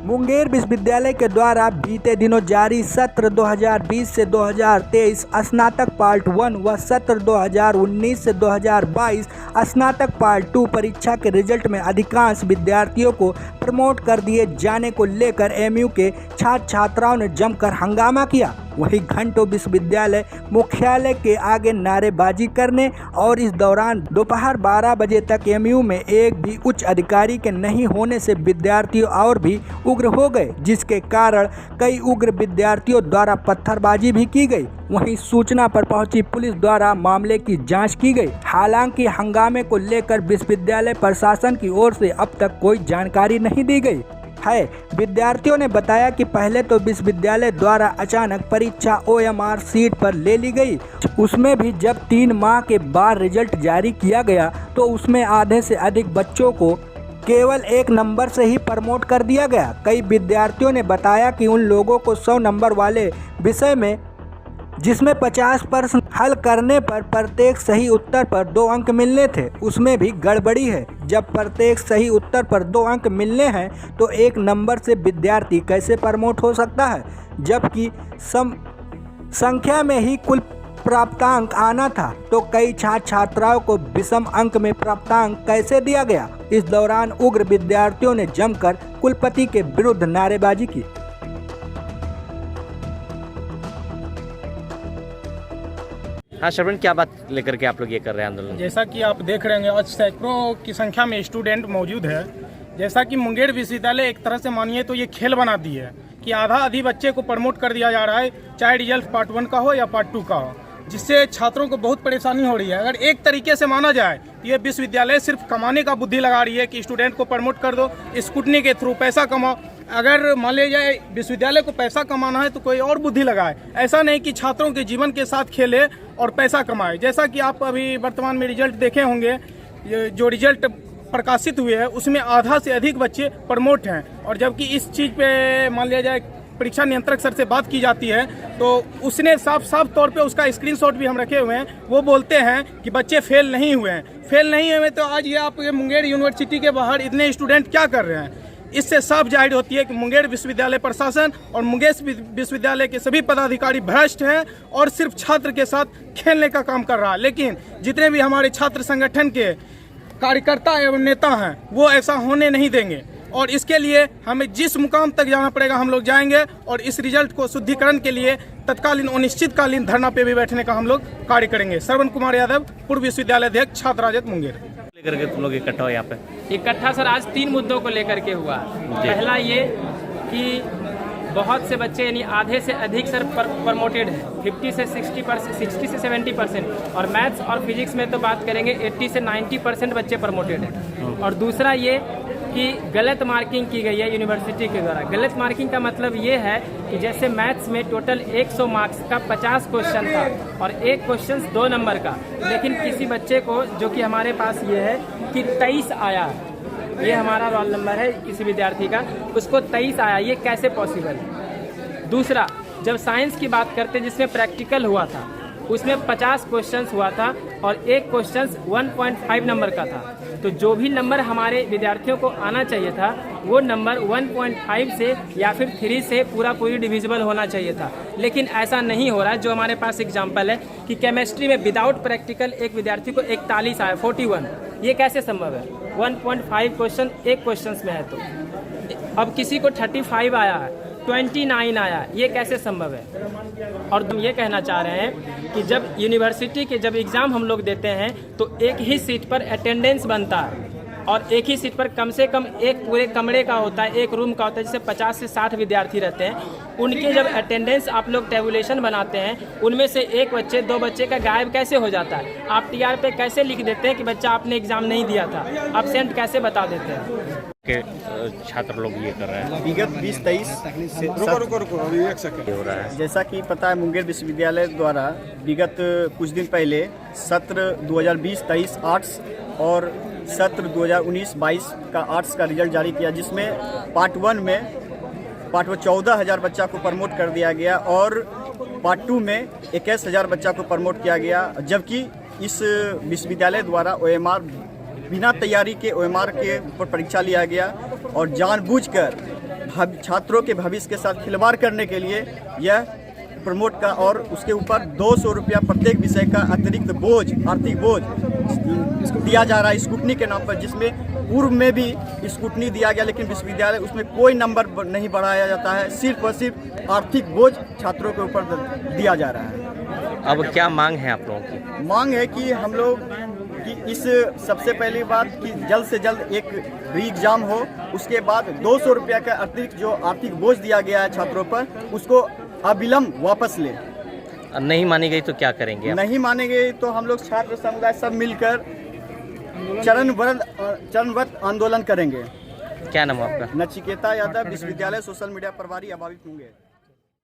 मुंगेर विश्वविद्यालय के द्वारा बीते दिनों जारी सत्र 2020 से 2023 स्नातक पार्ट 1 व सत्र 2019 से 2022 स्नातक पार्ट 2 परीक्षा के रिजल्ट में अधिकांश विद्यार्थियों को प्रमोट कर दिए जाने को लेकर एमयू के छात्र छात्राओं ने जमकर हंगामा किया। वहीं घंटों विश्वविद्यालय मुख्यालय के आगे नारेबाजी करने और इस दौरान दोपहर 12 बजे तक एमयू में एक भी उच्च अधिकारी के नहीं होने से विद्यार्थी और भी उग्र हो गए, जिसके कारण कई उग्र विद्यार्थियों द्वारा पत्थरबाजी भी की गई। वहीं सूचना पर पहुंची पुलिस द्वारा मामले की जांच की गई। हालांकि हंगामे को लेकर विश्वविद्यालय प्रशासन की ओर से अब तक कोई जानकारी नहीं दी गई है। विद्यार्थियों ने बताया कि पहले तो विश्वविद्यालय द्वारा अचानक परीक्षा OMR सीट पर ले ली गई। उसमें भी जब 3 माह के बाद रिजल्ट जारी किया गया तो उसमें आधे से अधिक बच्चों को केवल 1 नंबर से ही प्रमोट कर दिया गया। कई विद्यार्थियों ने बताया कि उन लोगों को 100 नंबर वाले विषय में जिसमें 50 प्रश्न हल करने पर प्रत्येक सही उत्तर पर 2 अंक मिलने थे, उसमें भी गड़बड़ी है। जब प्रत्येक सही उत्तर पर 2 अंक मिलने हैं तो 1 नंबर से विद्यार्थी कैसे प्रमोट हो सकता है, जबकि संख्या में ही कुल प्राप्तांक आना था। तो कई छात्र छात्राओं को विषम अंक में प्राप्तांक कैसे दिया गया। इस दौरान उग्र विद्यार्थियों ने जमकर कुलपति के विरुद्ध नारेबाजी की। हाँ श्रवण, क्या बात लेकर के आप लोग ये कर रहे हैं आंदोलन? जैसा कि आप देख रहे हैं आज सैकड़ों की संख्या में स्टूडेंट मौजूद है। जैसा कि मुंगेर विश्वविद्यालय एक तरह से मानिए तो ये खेल बना दी है कि आधा आधी बच्चे को प्रमोट कर दिया जा रहा है, चाहे रिजल्ट पार्ट 1 का हो या पार्ट 2 का हो, जिससे छात्रों को बहुत परेशानी हो रही है। अगर एक तरीके से माना जाए तो ये विश्वविद्यालय सिर्फ कमाने का बुद्धि लगा रही है कि स्टूडेंट को प्रमोट कर दो, स्कूटनी के थ्रू पैसा कमाओ। अगर मान लिया जाए विश्वविद्यालय को पैसा कमाना है तो कोई और बुद्धि लगाए, ऐसा नहीं कि छात्रों के जीवन के साथ खेले और पैसा कमाए। जैसा कि आप अभी वर्तमान में रिजल्ट देखे होंगे, जो रिजल्ट प्रकाशित हुए हैं उसमें आधा से अधिक बच्चे प्रमोट हैं, और जबकि इस चीज़ पे मान लिया जाए परीक्षा नियंत्रक सर से बात की जाती है तो उसने साफ तौर पे उसका स्क्रीनशॉट भी हम रखे हुए हैं। वो बोलते हैं कि बच्चे फेल नहीं हुए हैं। फेल नहीं हुए तो आज ये आप मुंगेर यूनिवर्सिटी के बाहर इतने स्टूडेंट क्या कर रहे हैं, इससे साफ जाहिर होती है कि मुंगेर विश्वविद्यालय प्रशासन और मुंगेर विश्वविद्यालय के सभी पदाधिकारी भ्रष्ट हैं और सिर्फ छात्र के साथ खेलने का काम कर रहा है। लेकिन जितने भी हमारे छात्र संगठन के कार्यकर्ता एवं नेता हैं वो ऐसा होने नहीं देंगे, और इसके लिए हमें जिस मुकाम तक जाना पड़ेगा हम लोग जाएंगे, और इस रिजल्ट को शुद्धिकरण के लिए तत्कालीन अनिश्चितकालीन धरना पे भी बैठने का हम लोग कार्य करेंगे। श्रवण कुमार यादव, पूर्व विश्वविद्यालय अध्यक्ष, छात्र राजद मुंगेर। लेकर के तुम लोग इकट्ठा हो यहाँ पे? इकट्ठा सर आज 3 मुद्दों को लेकर के हुआ। पहला ये कि बहुत से बच्चे यानी आधे से अधिक सर प्रमोटेड है, 50 से 60 से 70%, और मैथ्स और फिजिक्स में तो बात करेंगे 80 से 90% बच्चे प्रमोटेड हैं। और दूसरा ये कि गलत मार्किंग की गई है यूनिवर्सिटी के द्वारा। गलत मार्किंग का मतलब ये है कि जैसे मैथ्स में टोटल 100 मार्क्स का 50 क्वेश्चन था और एक क्वेश्चन 2 नंबर का, लेकिन किसी बच्चे को जो कि हमारे पास ये है कि 23 आया, ये हमारा रोल नंबर है किसी विद्यार्थी का, उसको 23 आया, ये कैसे पॉसिबल है। दूसरा, जब साइंस की बात करते जिसमें प्रैक्टिकल हुआ था उसमें 50 क्वेश्चंस हुआ था और एक क्वेश्चन 1.5 नंबर का था, तो जो भी नंबर हमारे विद्यार्थियों को आना चाहिए था वो नंबर 1.5 से या फिर 3 से पूरी डिविजिबल होना चाहिए था। लेकिन ऐसा नहीं हो रहा है। जो हमारे पास एग्जाम्पल है कि केमिस्ट्री में विदाउट प्रैक्टिकल एक विद्यार्थी को 41 आया, 41, ये कैसे संभव है? 1.5 क्वेश्चन एक क्वेश्चन में है। तो अब किसी को 35 आया है, 29 आया, ये कैसे संभव है? और हम ये कहना चाह रहे हैं कि जब यूनिवर्सिटी के जब एग्ज़ाम हम लोग देते हैं तो एक ही सीट पर अटेंडेंस बनता है, और एक ही सीट पर कम से कम एक पूरे कमरे का होता है, एक रूम का होता है, जिससे 50 से 60 विद्यार्थी रहते हैं। उनके जब अटेंडेंस आप लोग टेबुलेशन बनाते हैं, उनमें से 1 बच्चे 2 बच्चे का गायब कैसे हो जाता है? आप TR पे कैसे लिख देते हैं कि बच्चा आपने एग्ज़ाम नहीं दिया था, एब्सेंट कैसे बता देते हैं? के छात्र लोग ये कर रहे हैं विगत 20-23 से रुको अभी 1 सेकंड हो रहा है। जैसा कि पता है मुंगेर विश्वविद्यालय द्वारा विगत कुछ दिन पहले सत्र 2020-23 आर्ट्स और सत्र 2019-22 का आर्ट्स का रिजल्ट जारी किया, जिसमें पार्ट 1 में 14,000 बच्चा को प्रमोट कर दिया गया और पार्ट 2 में 21,000 बच्चा को प्रमोट किया गया। जबकि इस विश्वविद्यालय द्वारा OMR बिना तैयारी के OMR के ऊपर परीक्षा लिया गया और जानबूझकर छात्रों के भविष्य के साथ खिलवाड़ करने के लिए यह प्रमोट का और उसके ऊपर 200 रुपया प्रत्येक विषय का अतिरिक्त बोझ, आर्थिक बोझ दिया जा रहा है स्कूटनी के नाम पर, जिसमें पूर्व में भी स्कूटनी दिया गया लेकिन विश्वविद्यालय उसमें कोई नंबर नहीं बढ़ाया जाता है, सिर्फ और सिर्फ आर्थिक बोझ छात्रों के ऊपर दिया जा रहा है। अब क्या मांग है आप लोगों की? मांग है कि हम लोग कि इस सबसे पहली बात कि जल्द से जल्द एक री एग्ज़ाम हो, उसके बाद 200 रुपया का अतिरिक्त जो आर्थिक बोझ दिया गया है छात्रों पर उसको अविलंब वापस ले। नहीं मानी गई तो क्या करेंगे आप? नहीं मानेंगे तो हम लोग छात्र समुदाय सब मिलकर चरणबद्ध आंदोलन करेंगे। क्या नाम है आपका? नचिकेता यादव, विश्वविद्यालय सोशल मीडिया प्रभारी, अभावित मुंगेर।